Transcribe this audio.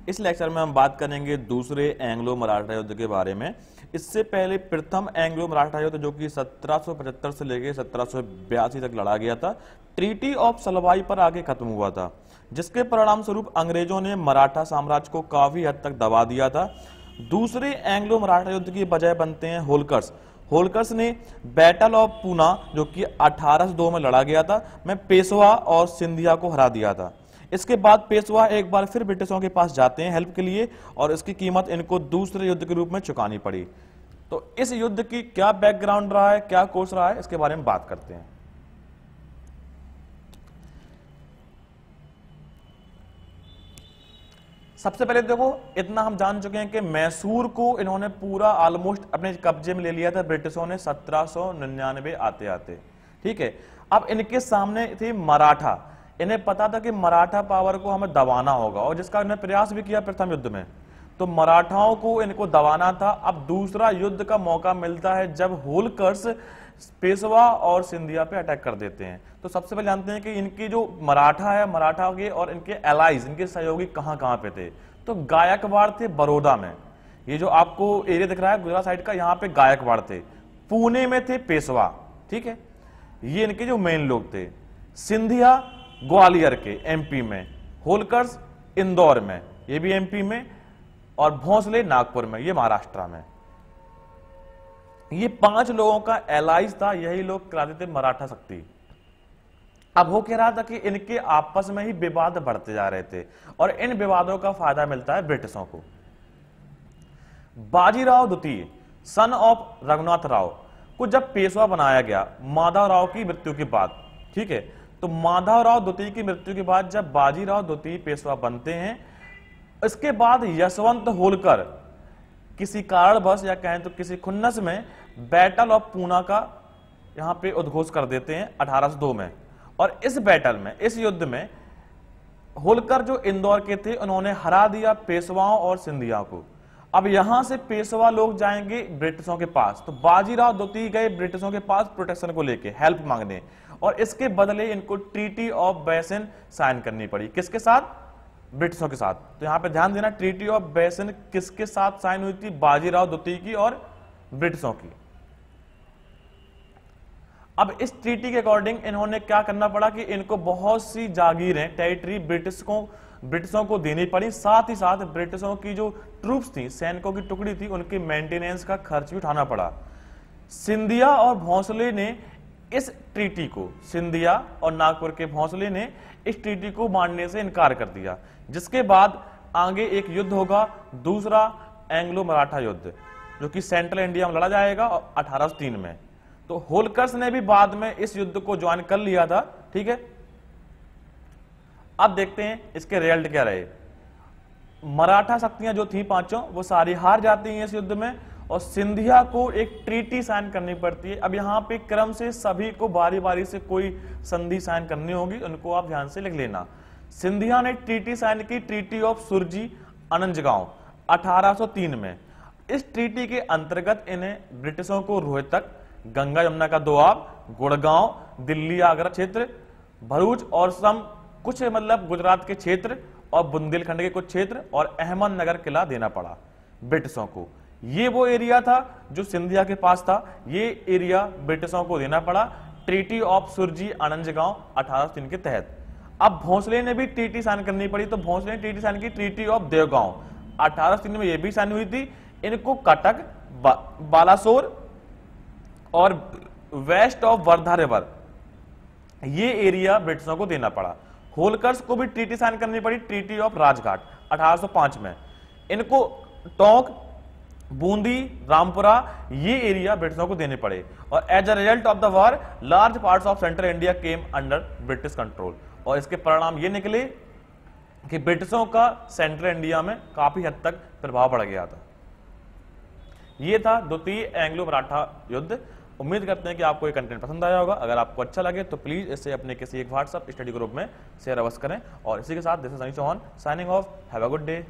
इस लेक्चर में हम बात करेंगे दूसरे एंग्लो मराठा युद्ध के बारे में। इससे पहले प्रथम एंग्लो मराठा युद्ध जो कि 1775 से लेकर 1782 तक लड़ा गया था, ट्रीटी ऑफ सलवाई पर आगे खत्म हुआ था, जिसके परिणाम स्वरूप अंग्रेजों ने मराठा साम्राज्य को काफी हद तक दबा दिया था। दूसरे एंग्लो मराठा युद्ध की बजाय बनते हैं होलकर्स। होलकर्स ने बैटल ऑफ पूना जो कि 1802 में लड़ा गया था, में पेशवा और सिंधिया को हरा दिया था। इसके बाद पेशवा एक बार फिर ब्रिटिशों के पास जाते हैं हेल्प के लिए, और इसकी कीमत इनको दूसरे युद्ध के रूप में चुकानी पड़ी। तो इस युद्ध की क्या बैकग्राउंड रहा है, क्या कोर्स रहा है, इसके बारे में बात करते हैं। सबसे पहले देखो, इतना हम जान चुके हैं कि मैसूर को इन्होंने पूरा ऑलमोस्ट अपने कब्जे में ले लिया था ब्रिटिशों ने 1799 आते आते। ठीक है, अब इनके सामने थे मराठा। इन्हें पता था कि मराठा पावर को हमें दबाना होगा, और जिसका इन्होंने प्रयास भी किया प्रथम युद्ध में। तो मराठाओं को इनको दबाना था। अब दूसरा युद्ध का मौका मिलता है जब होलकर्स पेशवा और सिंधिया पे अटैक कर देते हैं। तो सबसे पहले जानते हैं कि इनकी जो मराठा है, मराठा के और इनके एलाइज, इनके सहयोगी कहां कहां पे थे। तो गायकवाड़ थे बड़ौदा में, ये जो आपको एरिया दिख रहा है गुजरात साइड का, यहाँ पे गायकवाड़ थे। पुणे में थे पेशवा, ठीक है, ये इनके जो मेन लोग थे। सिंधिया ग्वालियर के एमपी में, होलकर्स इंदौर में, ये भी एमपी में, और भोंसले नागपुर में, ये महाराष्ट्र में। ये 5 लोगों का एलाइज था, यही लोग कहलाते थे मराठा शक्ति। अब हो क्या रहा था कि इनके आपस में ही विवाद बढ़ते जा रहे थे, और इन विवादों का फायदा मिलता है ब्रिटिशों को। बाजीराव द्वितीय सन ऑफ रघुनाथ राव को जब पेशवा बनाया गया माधव राव की मृत्यु के बाद, ठीक है, तो माधव राव द्वितीय की मृत्यु के बाद जब बाजीराव द्वितीय पेशवा बनते हैं, इसके बाद यशवंत होलकर किसी कारणवश या कहें तो किसी खुन्नस में बैटल ऑफ पूना का यहां पे उद्घोष कर देते हैं 1802 में। और इस बैटल में, इस युद्ध में होलकर जो इंदौर के थे, उन्होंने हरा दिया पेशवाओं और सिंधिया को। अब यहां से पेशवा लोग जाएंगे ब्रिटिशों के पास, तो बाजीराव द्वितीय गए ब्रिटिशों के पास प्रोटेक्शन को लेके, हेल्प मांगने, और इसके बदले इनको ट्रीटी ऑफ बेसिन साइन करनी पड़ी। किसके साथ? ब्रिटिशों के साथ। तो यहां पे ध्यान देना, ट्रीटी ऑफ बेसिन किसके साथ साइन हुई थी? बाजीराव द्वितीय की और ब्रिटिशों की। अब इस ट्रीटी के अकॉर्डिंग इन्होंने क्या करना पड़ा कि इनको बहुत सी जागीरें, टेरिटरी ब्रिटिशों को देनी पड़ी। साथ ही साथ ब्रिटिशों की जो ट्रूप्स थी, सैनिकों की टुकड़ी थी, उनकी मेंटेनेंस का खर्च भी उठाना पड़ा। सिंधिया और भोंसले ने इस ट्रीटी को, सिंधिया और नागपुर के भोंसले ने इस ट्रीटी को मानने से इनकार कर दिया, जिसके बाद आगे एक युद्ध होगा, दूसरा एंग्लो मराठा युद्ध, जो कि सेंट्रल इंडिया में लड़ा जाएगा 1803 में। तो होलकर्स ने भी बाद में इस युद्ध को ज्वाइन कर लिया था, ठीक है। अब देखते हैं इसके रिजल्ट क्या रहे। मराठा शक्तियां जो थी पांचों, वो सारी हार जाती हैं इस युद्ध में, और सिंधिया को एक ट्रीटी साइन करनी पड़ती है। अब यहां पे क्रम से सभी को बारी बारी से कोई संधि साइन करनी होगी, उनको आप ध्यान से लिख लेना। सिंधिया ने ट्रीटी साइन की, ट्रीटी ऑफ सुरजी अनंजगांव 1803 में। इस ट्रीटी के अंतर्गत इन्हें ब्रिटिशों को रोहतक, गंगा यमुना का दोआब, गुड़गांव, दिल्ली आगरा क्षेत्र, भरूच और सम कुछ मतलब गुजरात के क्षेत्र, और बुंदेलखंड के कुछ क्षेत्र, और अहमदनगर किला देना पड़ा ब्रिटिशों को। ये वो एरिया था जो सिंधिया के पास था, ये एरिया ब्रिटिशों को देना पड़ा ट्रीटी ऑफ सुरजी अनंजगांव 1803 के तहत। अब भोंसले ने भी ट्रीटी साइन करनी पड़ी, तो भोंसले ने ट्रीटी साइन की, ट्रीटी ऑफ देवगांव 1803 में ये भी साइन हुई थी। इनको कटक, बालासोर और वेस्ट ऑफ वर्धा रिवर, ये एरिया ब्रिटिशों को देना पड़ा। होलकर्स को भी ट्रीटी साइन करनी पड़ी, ट्रीटी ऑफ राजघाट 1805 में। इनको टोंक, बूंदी, रामपुरा, ये एरिया ब्रिटिशों को देने पड़े। और as a result of the war large parts of central India came under British control. और इसके परिणाम ये निकले कि ब्रिटिशों का सेंट्रल इंडिया में काफी हद तक प्रभाव बढ़ गया था। ये था द्वितीय एंग्लो मराठा युद्ध। उम्मीद करते हैं कि आपको ये कंटेंट पसंद आया होगा। अगर आपको अच्छा लगे तो प्लीज इसे अपने किसी एक व्हाट्सएप स्टडी ग्रुप में शेयर अवश्य करें। और इसी के साथ this is Sunny Chauhan signing off. Have a good day.